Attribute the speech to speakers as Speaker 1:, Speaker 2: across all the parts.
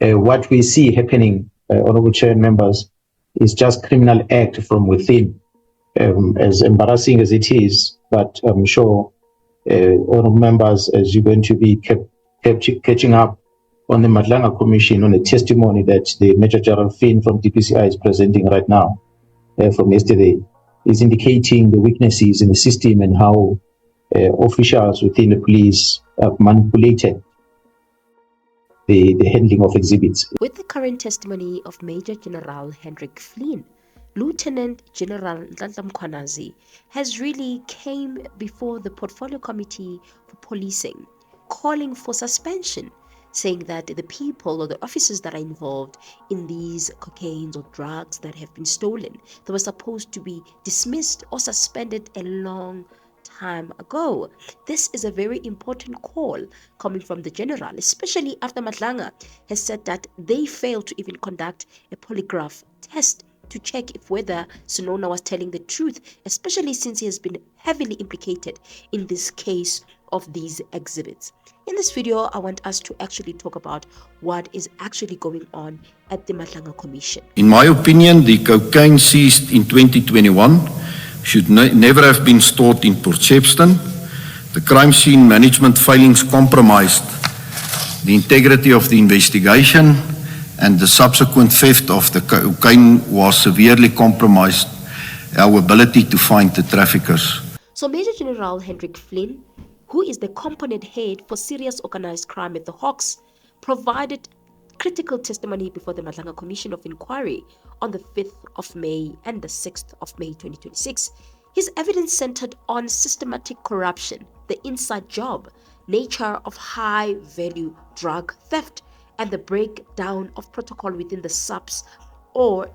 Speaker 1: what we see happening, Honorable Chair and members, is just criminal act from within, as embarrassing as it is. But I'm sure honorable members, as you're going to be catching up on the Madlanga Commission on a testimony that the Major General Flynn from DPCI is presenting right now from yesterday, is indicating the weaknesses in the system and how officials within the police have manipulated the handling of exhibits.
Speaker 2: With the current testimony of Major General Hendrik Flynn, Lieutenant General Nhlanhla Mkhwanazi has really came before the Portfolio Committee for Policing, calling for suspension, saying that the people or the officers that are involved in these cocaines or drugs that have been stolen, they were supposed to be dismissed or suspended a long time ago. This is a very important call coming from the general, especially after Madlanga has said that they failed to even conduct a polygraph test to check if whether Senona was telling the truth, especially since he has been heavily implicated in this case of these exhibits. In this video, I want us to actually talk about what is actually going on at the Madlanga Commission.
Speaker 3: In my opinion, the cocaine seized in 2021 should never have been stored in Port Shepstone. The crime scene management failings compromised the integrity of the investigation, and the subsequent theft of the cocaine was severely compromised our ability to find the traffickers.
Speaker 2: So Major General Hendrik Flynn, who is the component head for serious organized crime at the Hawks, provided critical testimony before the Madlanga Commission of Inquiry on the 5th of May and the 6th of May 2026. His evidence centered on systematic corruption, the inside job, nature of high-value drug theft, and the breakdown of protocol within the SAPS or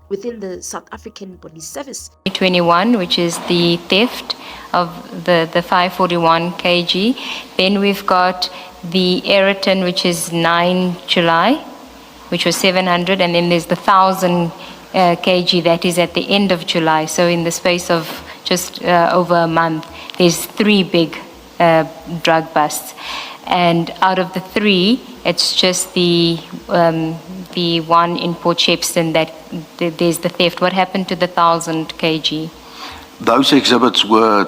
Speaker 2: within the South African Police Service.
Speaker 4: 21, which is the theft of the 541 kg. Then we've got the Ayrton, which is 9 July, which was 700, and then there's the 1,000 kg that is at the end of July. So in the space of just over a month, there's 3 big drug busts. And out of the 3, it's just the one in Port Shepstone that there's the theft. What happened to the 1,000 kg?
Speaker 3: Those exhibits were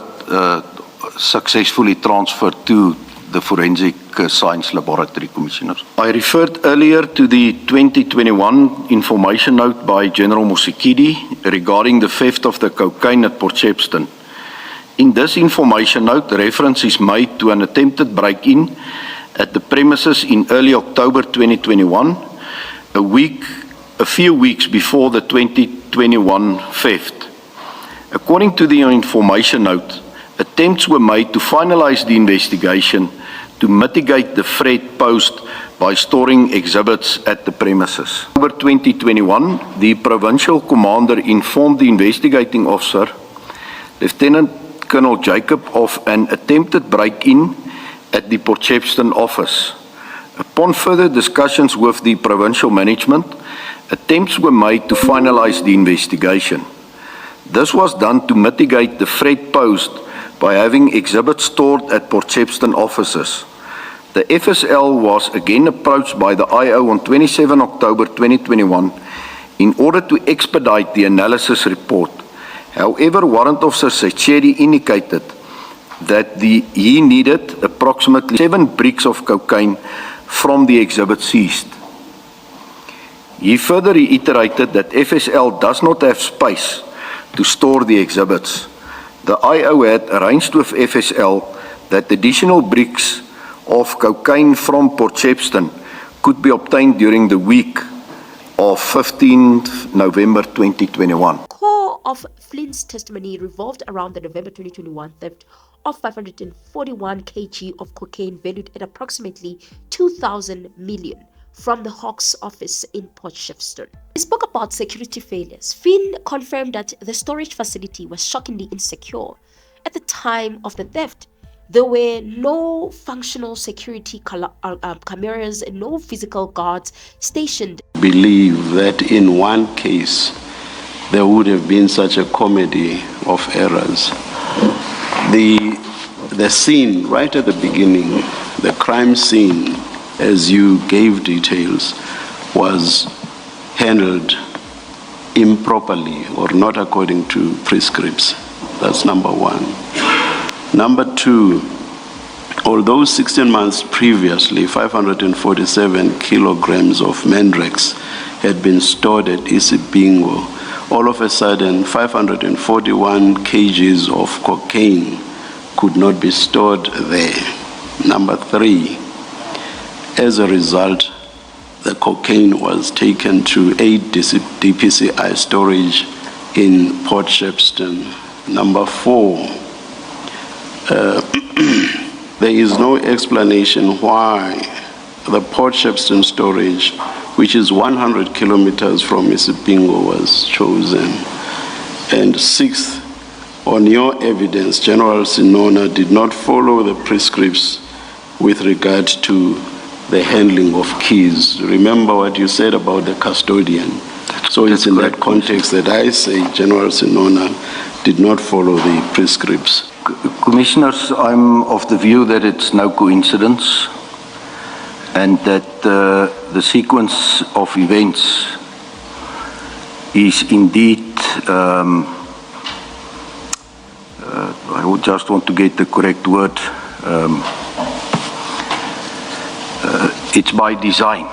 Speaker 3: successfully transferred to the Forensic Science Laboratory Commissioners. I referred earlier to the 2021 information note by General Musikidi regarding the theft of the cocaine at Port Shepstone. In this information note, reference is made to an attempted break-in at the premises in early October 2021, a few weeks before the 2021 theft. According to the information note, attempts were made to finalize the investigation to mitigate the threat posed by storing exhibits at the premises. In October 2021, the provincial commander informed the investigating officer, Lieutenant Colonel Jacob, of an attempted break-in at the Port Shepstone office. Upon further discussions with the provincial management, attempts were made to finalize the investigation. This was done to mitigate the threat posed by having exhibits stored at Port Shepstone offices. The FSL was again approached by the IO on 27 October 2021 in order to expedite the analysis report. However, Warrant Officer Secheri indicated that he needed approximately 7 bricks of cocaine from the exhibit seized. He further reiterated that FSL does not have space to store the exhibits. The IO had arranged with FSL that additional bricks of cocaine from Port Shepstone could be obtained during the week of 15th November 2021.
Speaker 2: Core of Flynn's testimony revolved around the November 2021 theft of 541 kg of cocaine valued at approximately 2,000 million from the Hawks office in Port Shepstone. He spoke about security failures. Flynn confirmed that the storage facility was shockingly insecure. At the time of the theft, there were no functional security cameras and no physical guards stationed.
Speaker 5: I believe that in one case, there would have been such a comedy of errors. The scene right at the beginning, the crime scene, as you gave details, was handled improperly or not according to prescripts. That's number one. Number two, although 16 months previously, 547 kilograms of Mandrex had been stored at Isipingo, all of a sudden 541 kgs of cocaine could not be stored there. Number three, as a result, the cocaine was taken to 8 DPCI storage in Port Shepstone. Number four, there is no explanation why the Port Shepstone storage, which is 100 kilometers from Isipingo, was chosen. And sixth, on your evidence, General Senona did not follow the prescripts with regard to the handling of keys. Remember what you said about the custodian. So it's in that context that I say General Senona did not follow the prescripts.
Speaker 3: Commissioners, I'm of the view that it's no coincidence and that the sequence of events is indeed, I would just want to get the correct word, it's by design.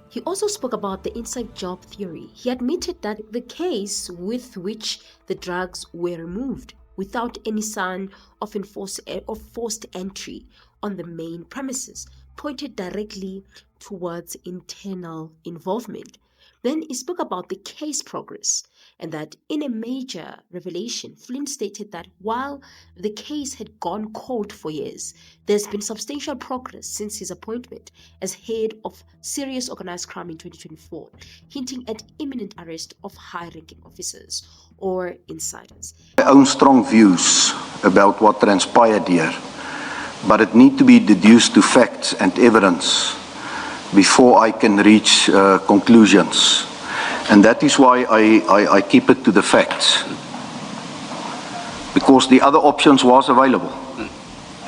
Speaker 2: He also spoke about the inside job theory. He admitted that the case with which the drugs were removed without any sign of forced entry on the main premises pointed directly towards internal involvement. Then he spoke about the case progress and that in a major revelation, Flynn stated that while the case had gone cold for years, there's been substantial progress since his appointment as head of serious organized crime in 2024, hinting at imminent arrest of high-ranking officers or insiders.
Speaker 3: My own strong views about what transpired here, but it needs to be deduced to facts and evidence before I can reach conclusions. And that is why I keep it to the facts. Because the other options was available.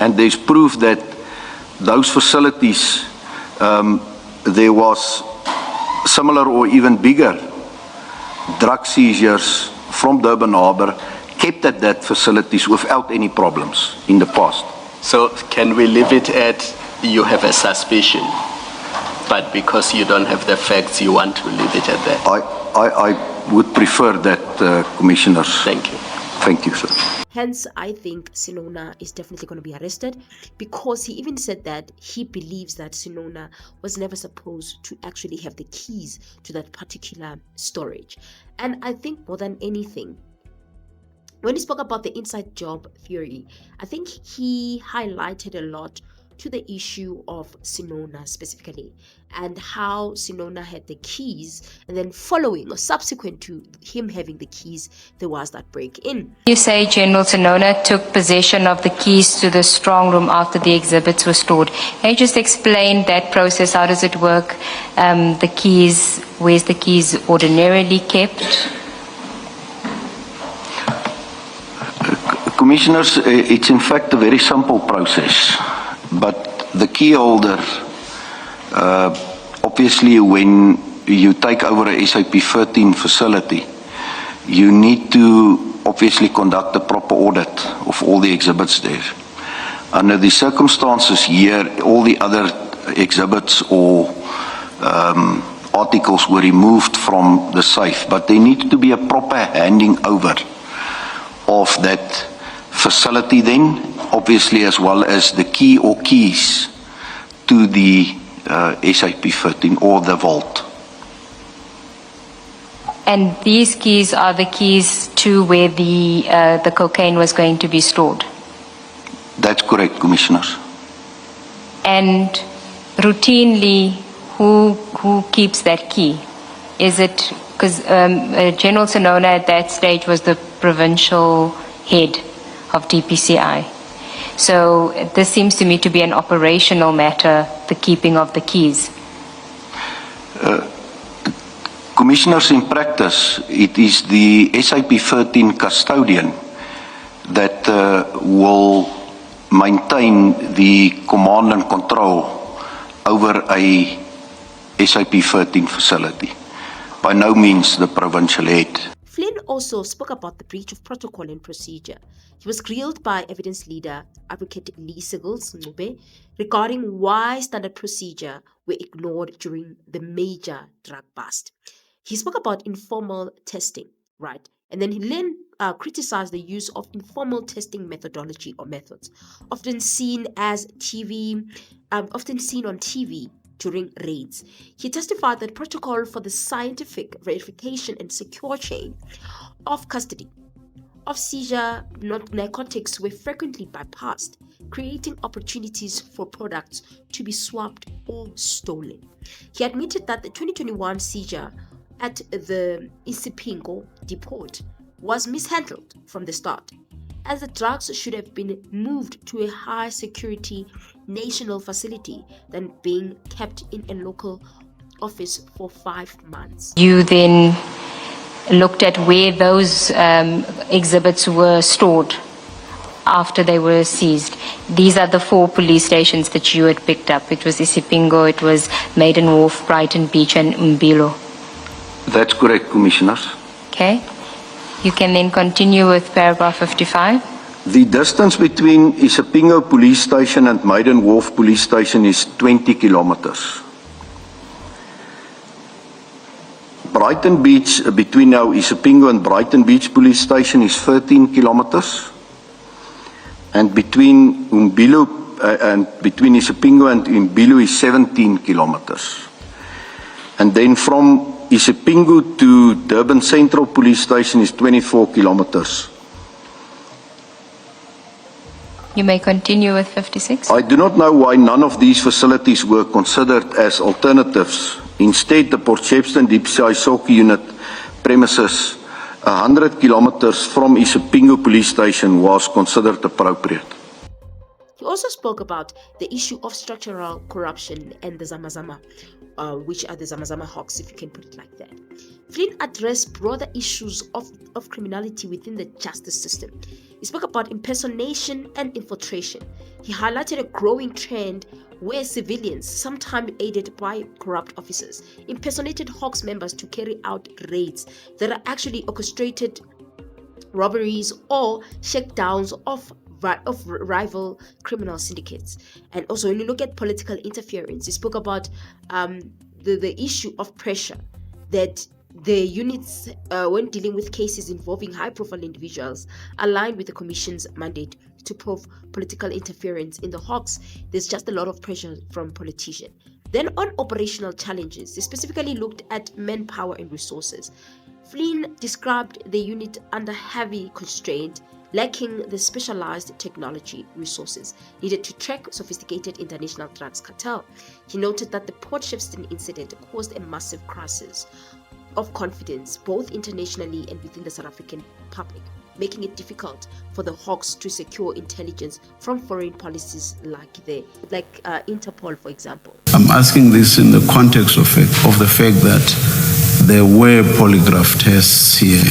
Speaker 3: And there's proof that those facilities, there was similar or even bigger drug seizures from Durban Harbour kept at that facilities without any problems in the past.
Speaker 6: So can we leave it at you have a suspicion, but because you don't have the facts, you want to leave it at that?
Speaker 3: I would prefer that, Commissioners.
Speaker 6: Thank you.
Speaker 3: Thank you, sir.
Speaker 2: Hence, I think Senona is definitely going to be arrested, because he even said that he believes that Senona was never supposed to actually have the keys to that particular storage. And I think more than anything, when he spoke about the inside job theory, I think he highlighted a lot to the issue of Senona specifically, and how Senona had the keys, and then following or subsequent to him having the keys, there was that break-in.
Speaker 4: You say General Senona took possession of the keys to the strong room after the exhibits were stored. Can you just explain that process? How does it work? The keys, where's the keys ordinarily kept?
Speaker 3: Commissioners, it's in fact a very simple process. But the key holder, obviously when you take over a SAP 13 facility, you need to obviously conduct a proper audit of all the exhibits there. Under the circumstances here, all the other exhibits or articles were removed from the safe, but there needs to be a proper handing over of that facility then, obviously, as well as the key or keys to the SAP 13 or the vault.
Speaker 4: And these keys are the keys to where the cocaine was going to be stored?
Speaker 3: That's correct, Commissioners.
Speaker 4: And routinely, who keeps that key? Is it, because General Senona at that stage was the provincial head of DPCI. So this seems to me to be an operational matter, the keeping of the keys.
Speaker 3: Commissioners, in practice, it is the SAP 13 custodian that will maintain the command and control over a SAP 13 facility. By no means the provincial head.
Speaker 2: Flynn also spoke about the breach of protocol and procedure. He was grilled by evidence leader Advocate Lee Sigels Ncube regarding why standard procedure were ignored during the major drug bust. He spoke about informal testing, right? And then he criticized the use of informal testing methodology or methods, often seen on TV during raids. He testified that protocol for the scientific verification and secure chain of custody of seizure narcotics were frequently bypassed, creating opportunities for products to be swapped or stolen. He admitted that the 2021 seizure at the Isipingo depot was mishandled from the start, as the drugs should have been moved to a high security national facility than being kept in a local office for 5 months.
Speaker 4: You then looked at where those exhibits were stored after they were seized. These are the 4 police stations that you had picked up. It was Isipingo, it was Maiden Wharf, Brighton Beach and Umbilo.
Speaker 3: That's correct, Commissioners.
Speaker 4: Okay. You can then continue with paragraph 55.
Speaker 3: The distance between Isipingo Police Station and Maiden Wharf Police Station is 20 kilometers. Brighton Beach, between now Isipingo and Brighton Beach Police Station is 13 kilometers. And between Isipingo and Umbilo is 17 kilometers. And then from Isipingo to Durban Central Police Station is 24 kilometers.
Speaker 4: You may continue with 56.
Speaker 3: I do not know why none of these facilities were considered as alternatives. Instead, the Port Shepstone DPCI Soki unit premises 100 kilometers from Isipingo Police Station was considered appropriate.
Speaker 2: He also spoke about the issue of structural corruption and the Zamazama, which are the Zamazama Hawks, if you can put it like that. Flynn addressed broader issues of criminality within the justice system. He spoke about impersonation and infiltration. He highlighted a growing trend where civilians, sometimes aided by corrupt officers, impersonated Hawks members to carry out raids that are actually orchestrated robberies or shakedowns of rival criminal syndicates. And also, when you look at political interference, he spoke about the issue of pressure that the units, when dealing with cases involving high-profile individuals, aligned with the Commission's mandate to probe political interference in the Hawks. There's just a lot of pressure from politicians. Then on operational challenges, they specifically looked at manpower and resources. Flynn described the unit under heavy constraint, lacking the specialized technology resources needed to track sophisticated international drugs cartel. He noted that the Port Shepstone incident caused a massive crisis of confidence both internationally and within the South African public, making it difficult for the Hawks to secure intelligence from foreign policies like Interpol, for example.
Speaker 5: I'm asking this in the context of the fact that there were polygraph tests here.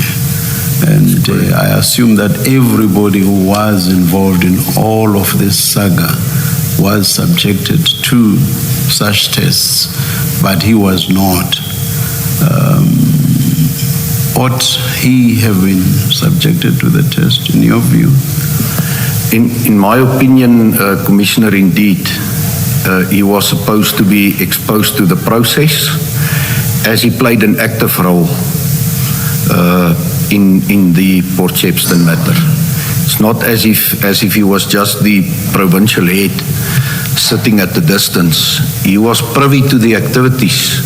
Speaker 5: And I assume that everybody who was involved in all of this saga was subjected to such tests, but he was not. Ought he have been subjected to the test, in your view?
Speaker 3: In my opinion, Commissioner, indeed, he was supposed to be exposed to the process, as he played an active role in the Port Shepstone matter. It's not as if he was just the provincial head sitting at a distance. He was privy to the activities.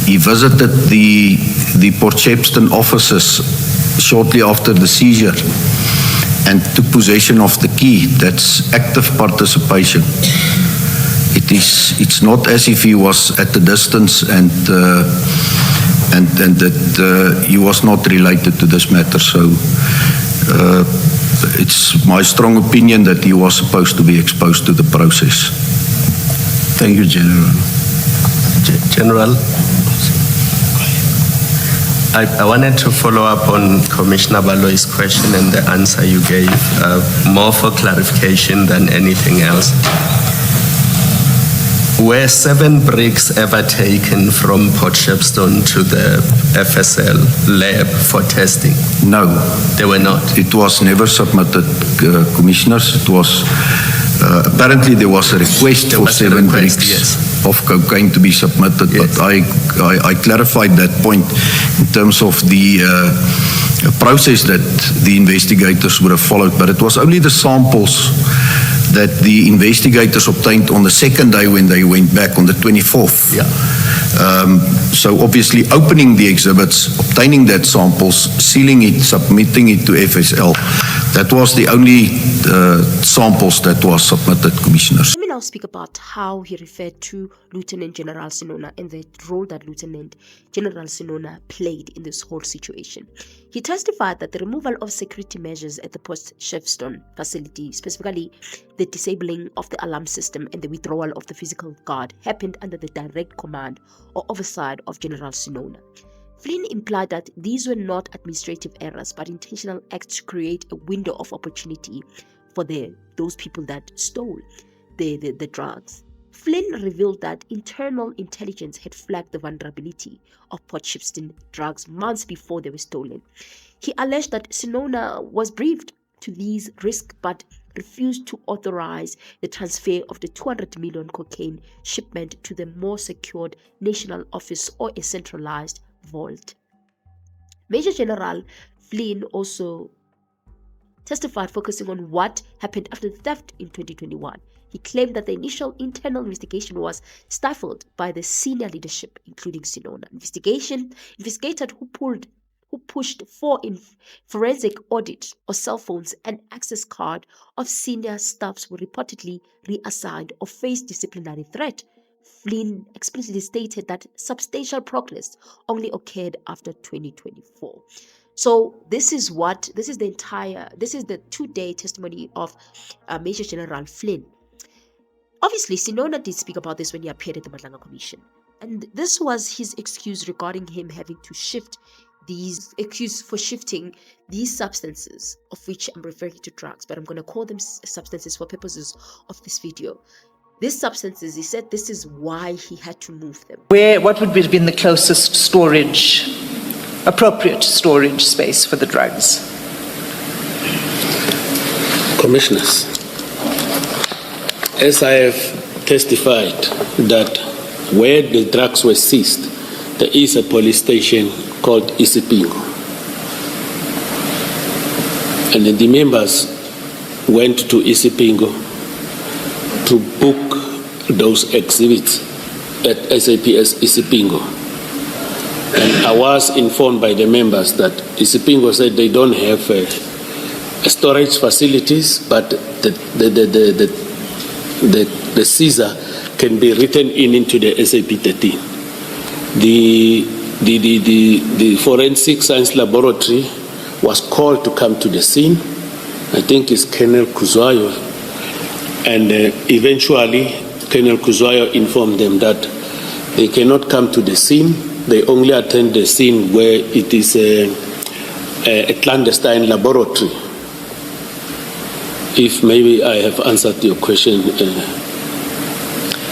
Speaker 3: He visited the Port Shepstone offices shortly after the seizure and took possession of the key. That's active participation. It's not as if he was at a distance and that he was not related to this matter. So it's my strong opinion that he was supposed to be exposed to the process.
Speaker 5: Thank you, General.
Speaker 6: General, I wanted to follow up on Commissioner Baloy's question and the answer you gave, more for clarification than anything else.
Speaker 7: Were 7 bricks ever taken from Port Shepstone to the FSL lab for testing?
Speaker 3: No,
Speaker 7: They were not.
Speaker 3: it was never submitted, commissioners. It was, apparently there was a request
Speaker 7: There
Speaker 3: for
Speaker 7: was a
Speaker 3: 7
Speaker 7: request,
Speaker 3: bricks
Speaker 7: yes.
Speaker 3: of cocaine to be submitted,
Speaker 7: Yes.
Speaker 3: but I clarified that point in terms of the process that the investigators would have followed, but it was only the samples that the investigators obtained on the second day when they went back on the 24th.
Speaker 7: Yeah.
Speaker 3: So obviously opening the exhibits, obtaining that samples, sealing it, submitting it to FSL, that was the only samples that was submitted, commissioners.
Speaker 2: Let me now speak about how he referred to Lieutenant General Senona and the role that Lieutenant General Senona played in this whole situation. He testified that the removal of security measures at the Port Shepstone facility, specifically the disabling of the alarm system and the withdrawal of the physical guard, happened under the direct command or oversight of General Senona. Flynn implied that these were not administrative errors but intentional acts to create a window of opportunity for those people that stole the drugs. Flynn revealed that internal intelligence had flagged the vulnerability of Port Shepstone drugs months before they were stolen. He alleged that Senona was briefed to these risks but refused to authorize the transfer of the 200 million cocaine shipment to the more secured national office or a centralized vault. Major General Flynn also testified, focusing on what happened after the theft in 2021. He claimed that the initial internal investigation was stifled by the senior leadership, including Senona. Investigators who pushed for forensic audit of cell phones and access card of senior staffs were reportedly reassigned or faced disciplinary threat. Flynn explicitly stated that substantial progress only occurred after 2024. So this is the 2-day testimony of Major General Flynn. Obviously, Senona did speak about this when he appeared at the Madlanga Commission. And this was his excuse regarding him having to shifting these substances, of which I'm referring to drugs, but I'm going to call them substances for purposes of this video. These substances, he said this is why he had to move them.
Speaker 8: What would have been the closest appropriate storage space for the drugs?
Speaker 9: Commissioners, as I have testified that where the drugs were seized, there is a police station called Isipingo. And then the members went to Isipingo to book those exhibits at SAPS Isipingo. And I was informed by the members that Isipingo said they don't have storage facilities, but the seizure can be written into the SAP 13. The forensic science laboratory was called to come to the scene. I think it's Colonel Kuzwayo, and eventually Colonel Kuzwayo informed them that they cannot come to the scene. They only attend the scene where it is a clandestine laboratory. If maybe I have answered your question.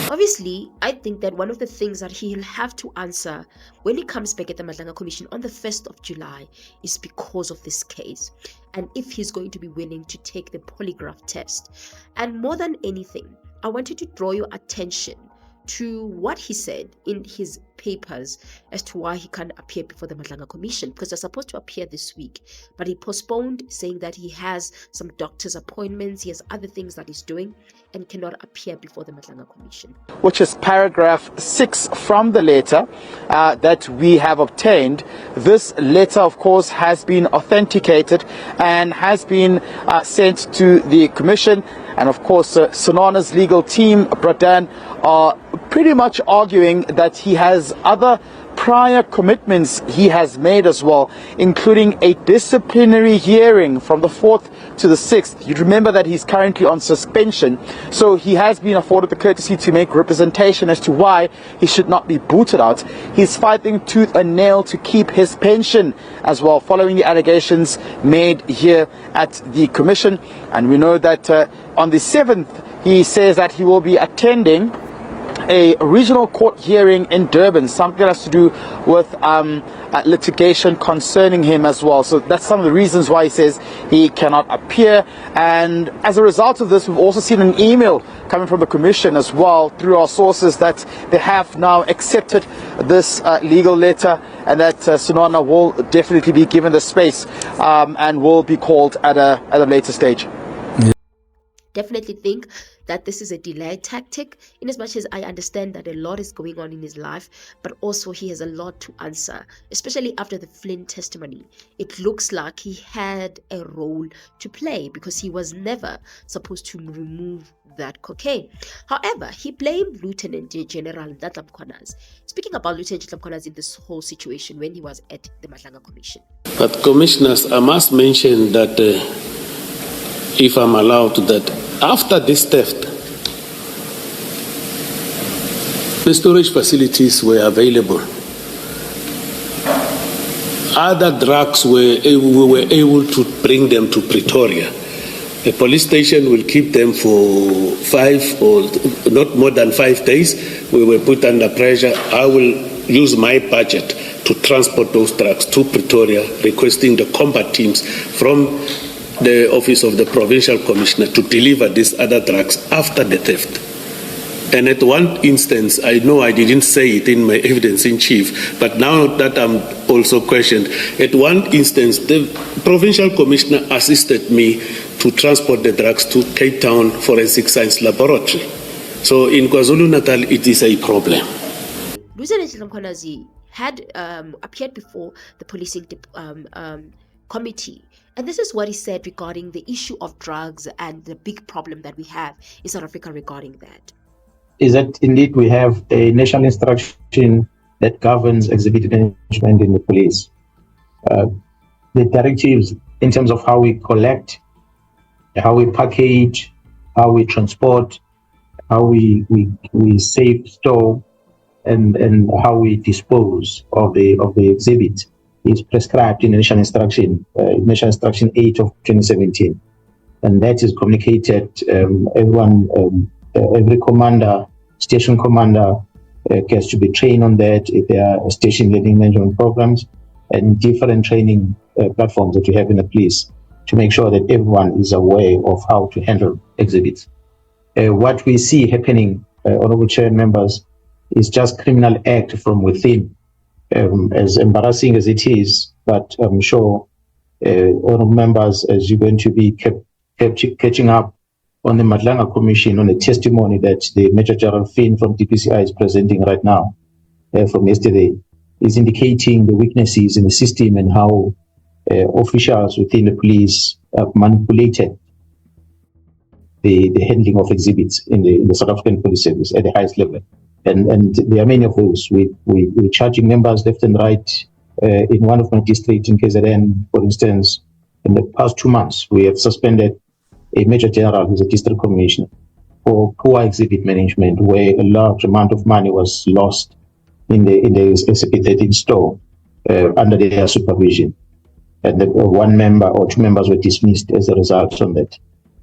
Speaker 2: Obviously, I think that one of the things that he'll have to answer when he comes back at the Madlanga Commission on the 1st of July is because of this case, and if he's going to be willing to take the polygraph test. And more than anything, I wanted to draw your attention to what he said in his papers as to why he can't appear before the Madlanga Commission, because they're supposed to appear this week, but he postponed, saying that he has some doctor's appointments, he has other things that he's doing, and cannot appear before the Madlanga Commission.
Speaker 10: Which is paragraph 6 from the letter that we have obtained. This letter, of course, has been authenticated and has been sent to the Commission. And of course, Senona's legal team, Bradan, are pretty much arguing that he has other prior commitments he has made as well, including a disciplinary hearing from the 4th to the 6th. You remember that he's currently on suspension, so he has been afforded the courtesy to make representation as to why he should not be booted out. He's fighting tooth and nail to keep his pension as well, following the allegations made here at the Commission. And we know that on the 7th, he says that he will be attending a regional court hearing in Durban, something that has to do with litigation concerning him as well. So that's some of the reasons why he says he cannot appear. And as a result of this, we've also seen an email coming from the Commission as well through our sources that they have now accepted this legal letter, and that Senona will definitely be given the space and will be called at a later stage.
Speaker 2: Definitely think that this is a delay tactic, in as much as I understand that a lot is going on in his life, but also he has a lot to answer, especially after the Flynn testimony. It looks like he had a role to play because he was never supposed to remove that cocaine. However, he blamed Lieutenant General Nhlanhla Mkhwanazi. Speaking about Lieutenant Nhlanhla Mkhwanazi in this whole situation when he was at the Madlanga Commission.
Speaker 9: But commissioners, I must mention that if I'm allowed to, that after this theft, the storage facilities were available. Other drugs we were able to bring them to Pretoria. The police station will keep them for 5 or not more than 5 days. We were put under pressure. I will use my budget to transport those drugs to Pretoria, requesting the combat teams from the office of the provincial commissioner to deliver these other drugs after the theft. And at one instance, I know I didn't say it in my evidence in chief, but now that I'm also questioned, at one instance, the provincial commissioner assisted me to transport the drugs to Cape Town Forensic Science Laboratory. So in KwaZulu-Natal, it is a problem.
Speaker 2: Lieutenant Mkhwanazi had appeared before the policing committee. And this is what he said regarding the issue of drugs and the big problem that we have in South Africa regarding that.
Speaker 1: Is that indeed we have a national instruction that governs exhibit management in the police. The directives in terms of how we collect, how we package, how we transport, how we save, store, and how we dispose of the exhibit is prescribed in the National Instruction 8 of 2017, and that is communicated. Every commander, station commander, gets to be trained on that. There are station learning management programs and different training platforms that we have in the police to make sure that everyone is aware of how to handle exhibits. What we see happening, Honorable Chair members, is just criminal act from within. As embarrassing as it is, but I'm sure all members, as you're going to be catching up on the Madlanga Commission, on a testimony that the Major General Flynn from DPCI is presenting right now from yesterday, is indicating the weaknesses in the system and how officials within the police have manipulated the handling of exhibits in the South African Police Service at the highest level. And there are many of those. We're charging members left and right. In one of my districts in KZN, for instance, in the past 2 months, we have suspended a Major General who's a district commissioner for poor exhibit management, where a large amount of money was lost in the SAP13 store under their supervision. And one member or 2 members were dismissed as a result of that.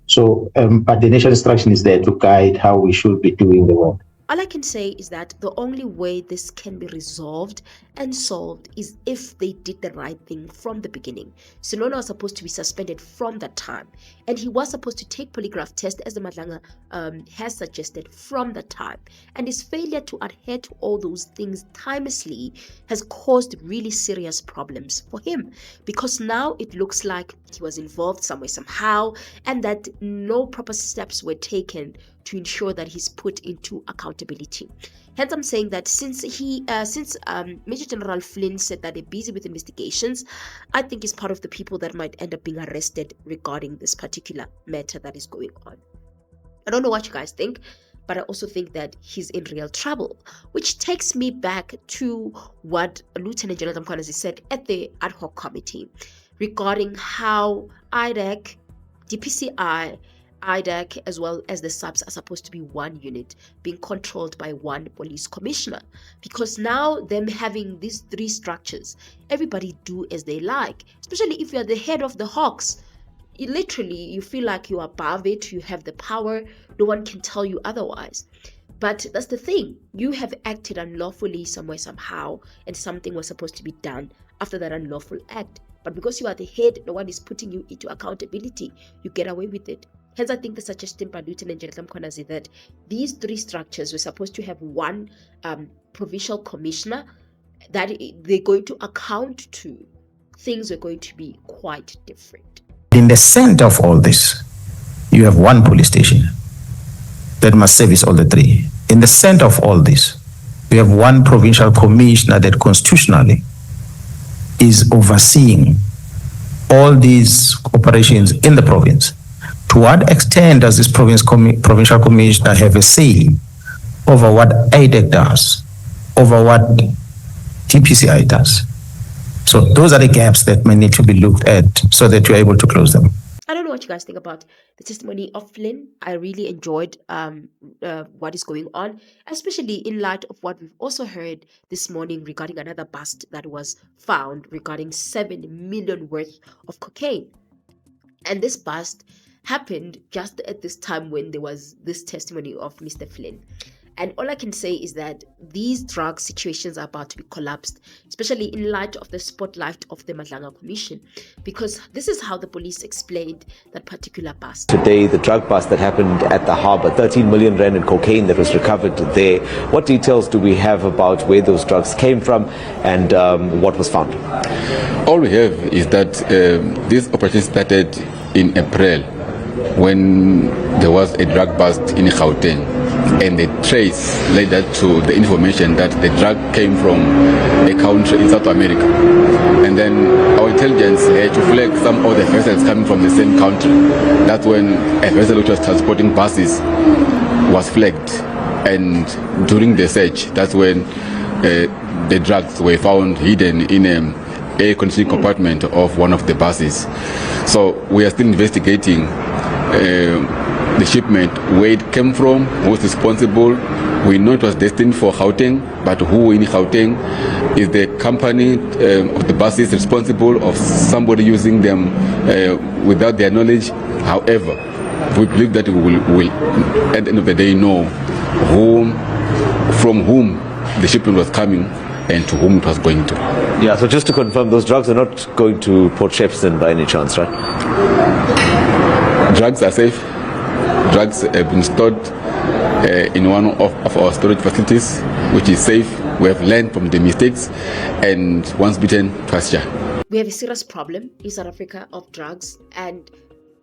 Speaker 1: So, but the national instruction is there to guide how we should be doing the work.
Speaker 2: All I can say is that the only way this can be resolved and solved is if they did the right thing from the beginning. Senona was supposed to be suspended from that time, and he was supposed to take polygraph test, as the Madlanga has suggested, from that time. And his failure to adhere to all those things timelessly has caused really serious problems for him, because now it looks like he was involved somewhere, somehow, and that no proper steps were taken to ensure that he's put into accountability. Hence, I'm saying that since Major General Flynn said that they're busy with investigations, I think he's part of the people that might end up being arrested regarding this particular matter that is going on. I don't know what you guys think, but I also think that he's in real trouble, which takes me back to what Lieutenant General Mkhwanazi said at the ad hoc committee regarding how IDAC, DPCI, IDAC, as well as the subs, are supposed to be one unit being controlled by one police commissioner, because now them having these 3 structures, everybody do as they like, especially if you're the head of the Hawks. You feel like you're above it, you have the power, no one can tell you otherwise. But that's the thing. You have acted unlawfully somewhere, somehow, and something was supposed to be done after that unlawful act. But because you are the head, no one is putting you into accountability. You get away with it. Hence, I think the suggestion by Lieutenant General Mkhwanazi that these three structures were supposed to have one provincial commissioner that they're going to account to, things are going to be quite different.
Speaker 1: In the center of all this, you have one police station that must service all the three. In the center of all this, you have one provincial commissioner that constitutionally is overseeing all these operations in the province. To what extent does this provincial commissioner have a say over what ADEC does, over what DPCI does? So those are the gaps that may need to be looked at so that you're able to close them.
Speaker 2: I don't know what you guys think about the testimony of Flynn. I really enjoyed what is going on, especially in light of what we've also heard this morning regarding another bust that was found regarding 7 million worth of cocaine. And this bust happened just at this time when there was this testimony of Mr. Flynn. And all I can say is that these drug situations are about to be collapsed, especially in light of the spotlight of the Madlanga Commission, because this is how the police explained that particular bust.
Speaker 11: Today, the drug bust that happened at the harbour, 13 million rand in cocaine that was recovered there. What details do we have about where those drugs came from and what was found?
Speaker 12: All we have is that this operation started in April when there was a drug bust in Gauteng, and the trace led that to the information that the drug came from a country in South America. And then our intelligence had to flag some of the vessels coming from the same country. That's when a vessel which was transporting buses was flagged, and during the search, that's when the drugs were found hidden in a air conditioning compartment of one of the buses. So we are still investigating the shipment, where it came from, who was responsible. We know it was destined for Gauteng, but who in Gauteng is the company of the buses responsible of somebody using them without their knowledge. However, we believe that we will at the end of the day know from whom the shipment was coming and to whom it was going to.
Speaker 11: Yeah, so just to confirm, those drugs are not going to Port Shepstone by any chance, right?
Speaker 12: Drugs are safe. Drugs have been stored in one of our storage facilities, which is safe. We have learned from the mistakes, and once bitten, twice shy.
Speaker 2: We have a serious problem in South Africa of drugs, and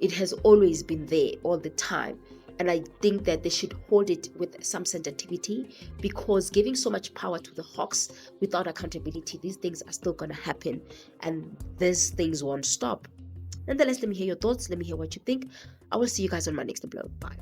Speaker 2: it has always been there all the time. And I think that they should hold it with some sensitivity, because giving so much power to the Hawks without accountability, these things are still going to happen, and these things won't stop. Nonetheless, let me hear your thoughts. Let me hear what you think. I will see you guys on my next upload. Bye.